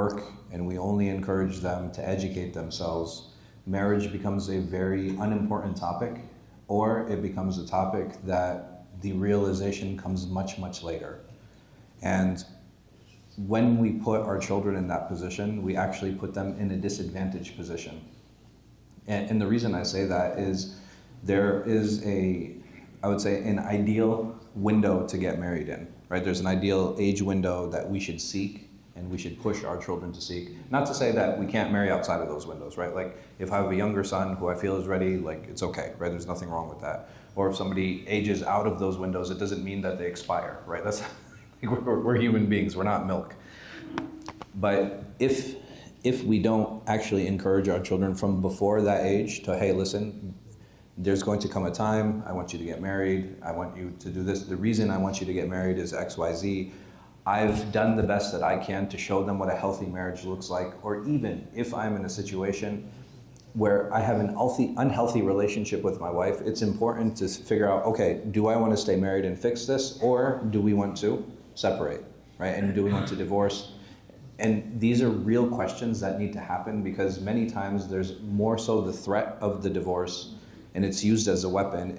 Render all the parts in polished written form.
work and we only encourage them to educate themselves, marriage becomes a very unimportant topic, or it becomes a topic that the realization comes much, much later. And when we put our children in that position, we actually put them in a disadvantaged position. And the reason I say that is there is I would say, an ideal window to get married in, right? There's an ideal age window that we should seek and we should push our children to seek. Not to say that we can't marry outside of those windows, right? Like if I have a younger son who I feel is ready, like it's okay, right? There's nothing wrong with that. Or if somebody ages out of those windows, it doesn't mean that they expire, right? That's we're human beings, we're not milk. But if we don't actually encourage our children from before that age to, hey, listen, there's going to come a time, I want you to get married, I want you to do this. The reason I want you to get married is X, Y, Z. I've done the best that I can to show them what a healthy marriage looks like, or even if I'm in a situation where I have an unhealthy relationship with my wife, it's important to figure out, okay, do I want to stay married and fix this, or do we want to separate, right? And do we want to divorce? And these are real questions that need to happen, because many times there's more so the threat of the divorce, and it's used as a weapon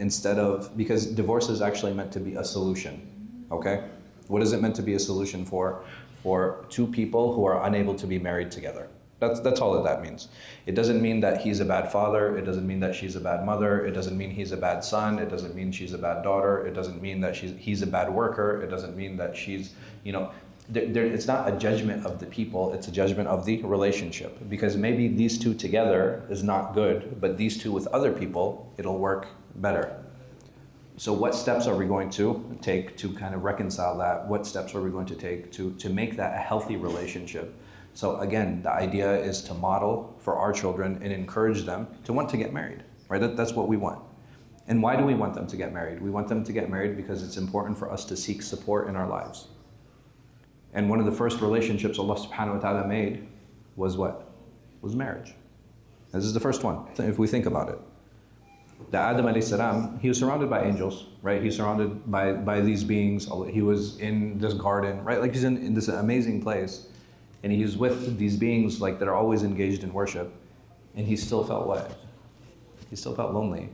because divorce is actually meant to be a solution, okay? What is it meant to be a solution for? For two people who are unable to be married together. That's all that means. It doesn't mean that he's a bad father, it doesn't mean that she's a bad mother, it doesn't mean he's a bad son, it doesn't mean she's a bad daughter, it doesn't mean that he's a bad worker, it doesn't mean that she's, it's not a judgment of the people, it's a judgment of the relationship. Because maybe these two together is not good, but these two with other people, it'll work better. So what steps are we going to take to kind of reconcile that? What steps are we going to take to make that a healthy relationship? So again, the idea is to model for our children and encourage them to want to get married, right? That's what we want. And why do we want them to get married? We want them to get married because it's important for us to seek support in our lives. And one of the first relationships Allah subhanahu wa ta'ala made was what? Was marriage. This is the first one, if we think about it. The Adam alayhi salam, he was surrounded by angels, right? He's surrounded by these beings. He was in this garden, right? Like he's in this amazing place. And he's with these beings like that are always engaged in worship. And he still felt what? He still felt lonely.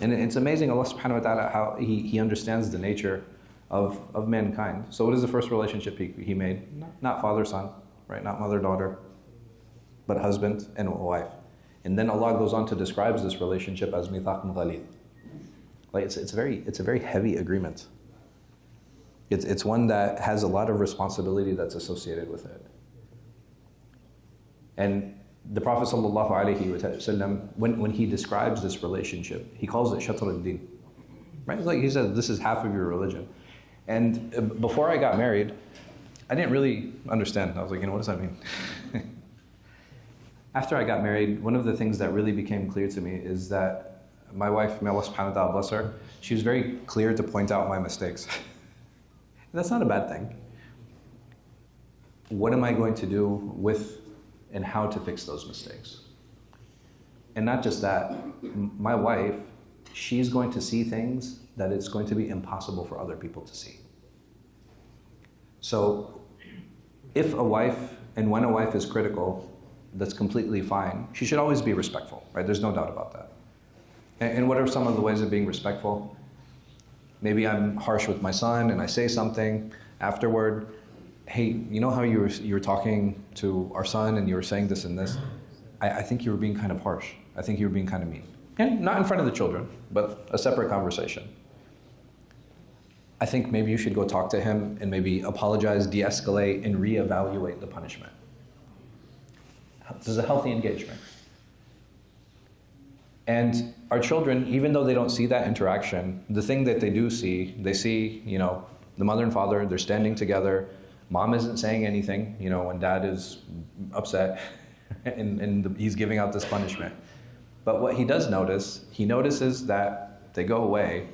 And it's amazing Allah subhanahu wa ta'ala how he understands the nature of mankind. So what is the first relationship he made? Not father-son, right? Not mother-daughter, but husband and wife. And then Allah goes on to describe this relationship as mithaqun ghalid. Like it's a very heavy agreement. It's one that has a lot of responsibility that's associated with it. And the Prophet ﷺ, when he describes this relationship, he calls it shatr al-din. Right? It's like he said, this is half of your religion. And before I got married, I didn't really understand. I was like, what does that mean? After I got married, one of the things that really became clear to me is that my wife, may Allah subhanahu wa ta'ala bless her, she was very clear to point out my mistakes. And that's not a bad thing. What am I going to do with and how to fix those mistakes? And not just that, my wife, she's going to see things that it's going to be impossible for other people to see. So if a wife, and when a wife is critical, that's completely fine. She should always be respectful, right? There's no doubt about that. And what are some of the ways of being respectful? Maybe I'm harsh with my son and I say something afterward. Hey, you know how you were talking to our son and you were saying this and this? I think you were being kind of harsh. I think you were being kind of mean. And not in front of the children, but a separate conversation. I think maybe you should go talk to him and maybe apologize, de-escalate, and reevaluate the punishment. This is a healthy engagement. And our children, even though they don't see that interaction, the thing that they do see, they see, the mother and father, they're standing together. Mom isn't saying anything, when dad is upset and he's giving out this punishment. But what he does notice, he notices that they go away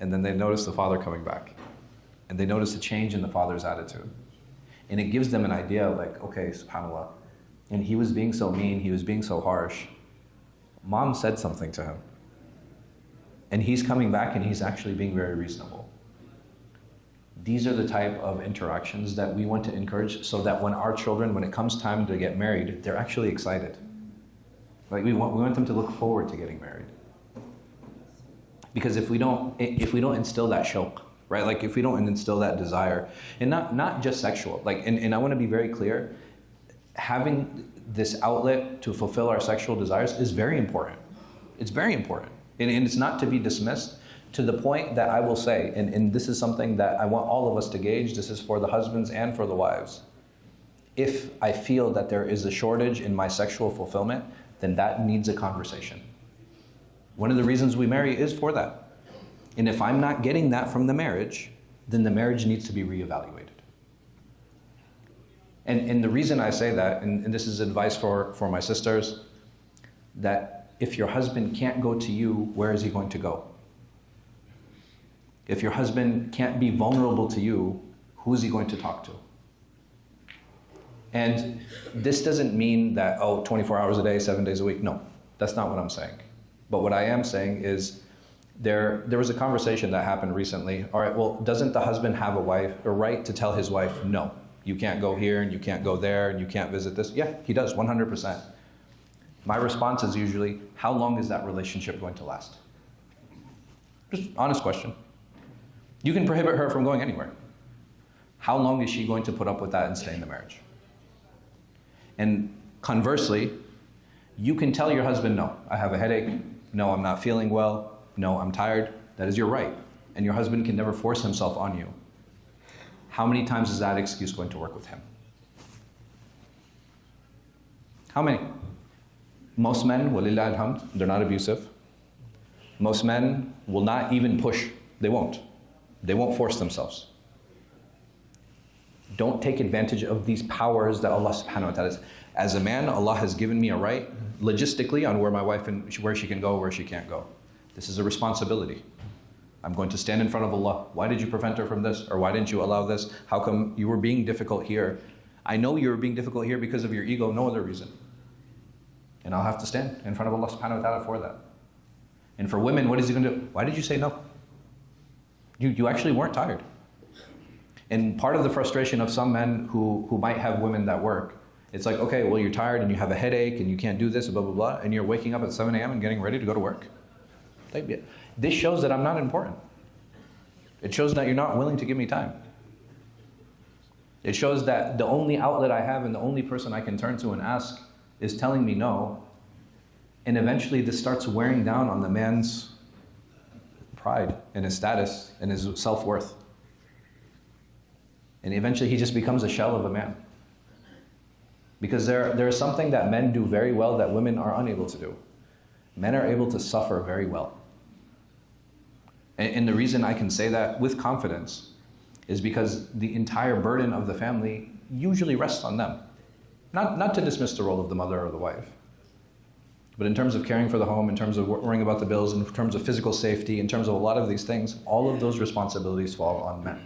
and then they notice the father coming back. And they notice a change in the father's attitude. And it gives them an idea like, okay, subhanAllah, and he was being so mean, he was being so harsh. Mom said something to him. And he's coming back and he's actually being very reasonable. These are the type of interactions that we want to encourage so that when our children, when it comes time to get married, they're actually excited. Like we want them to look forward to getting married. Because if we don't instill that shauq, right? Like if we don't instill that desire, and not just sexual, like, and I want to be very clear, having this outlet to fulfill our sexual desires is very important. It's very important. And it's not to be dismissed, to the point that I will say, and this is something that I want all of us to gauge, this is for the husbands and for the wives. If I feel that there is a shortage in my sexual fulfillment, then that needs a conversation. One of the reasons we marry is for that. And if I'm not getting that from the marriage, then the marriage needs to be reevaluated. And the reason I say that, and this is advice for my sisters, that if your husband can't go to you, where is he going to go? If your husband can't be vulnerable to you, who is he going to talk to? And this doesn't mean that, 24 hours a day, 7 days a week. No, that's not what I'm saying. But what I am saying is there was a conversation that happened recently. All right, well, doesn't the husband have a right to tell his wife, no, you can't go here and you can't go there and you can't visit this? Yeah, he does, 100%. My response is usually, how long is that relationship going to last? Just honest question. You can prohibit her from going anywhere. How long is she going to put up with that and stay in the marriage? And conversely, you can tell your husband, no, I have a headache. No, I'm not feeling well. No, I'm tired. That is your right. And your husband can never force himself on you. How many times is that excuse going to work with him? How many? Most men, walillah alhamd, they're not abusive. Most men will not even push. They won't. They won't force themselves. Don't take advantage of these powers that Allah subhanahu wa ta'ala has. As a man, Allah has given me a right, logistically, on where my wife and where she can go, where she can't go. This is a responsibility. I'm going to stand in front of Allah. Why did you prevent her from this? Or why didn't you allow this? How come you were being difficult here? I know you were being difficult here because of your ego, no other reason. And I'll have to stand in front of Allah subhanahu wa ta'ala for that. And for women, what is he going to do? Why did you say no? You actually weren't tired. And part of the frustration of some men who might have women that work, it's like, okay, well, you're tired and you have a headache and you can't do this, blah, blah, blah, and you're waking up at 7 a.m. and getting ready to go to work. This shows that I'm not important. It shows that you're not willing to give me time. It shows that the only outlet I have and the only person I can turn to and ask is telling me no. And eventually this starts wearing down on the man's pride and his status and his self-worth. And eventually he just becomes a shell of a man. Because there is something that men do very well that women are unable to do. Men are able to suffer very well. And the reason I can say that with confidence is because the entire burden of the family usually rests on them. Not to dismiss the role of the mother or the wife, but in terms of caring for the home, in terms of worrying about the bills, in terms of physical safety, in terms of a lot of these things, all of those responsibilities fall on men.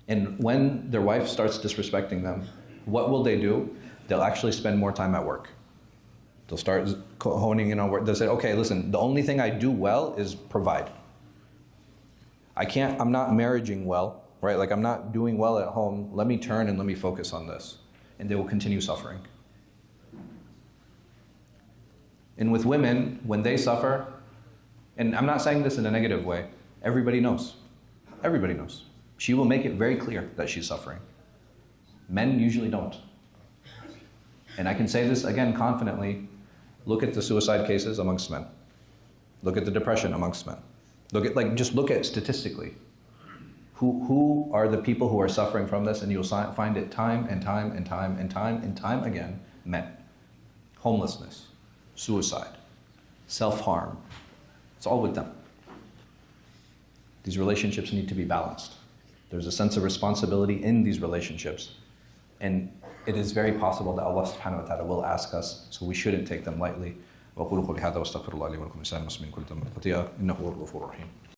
And when their wife starts disrespecting them, what will they do? They'll actually spend more time at work. They'll start honing in on work. They'll say, okay, listen, the only thing I do well is provide. I'm not marrying well, right? Like I'm not doing well at home. Let me turn and let me focus on this. And they will continue suffering. And with women, when they suffer, and I'm not saying this in a negative way, everybody knows. Everybody knows. She will make it very clear that she's suffering. Men usually don't. And I can say this again confidently. Look at the suicide cases amongst men. Look at the depression amongst men. Just look at statistically. Who are the people who are suffering from this? And you'll find it time and time and time and time and time again, men. Homelessness, suicide, self-harm. It's all with them. These relationships need to be balanced. There's a sense of responsibility in these relationships. And it is very possible that Allah subhanahu wa ta'ala will ask us, so we shouldn't take them lightly. وَقُولُوا قَوْلِي هَذَا وَاسْتَغْفِرُ اللَّهَ لِي وَلَكُمْ لِسَائِرِ الْمُسْلِمِينَ كُلِّ ذَنبٍ خَطِيئَةٍ إِنَّهُ هُوَ الْغَفُورُ الرَّحِيمُ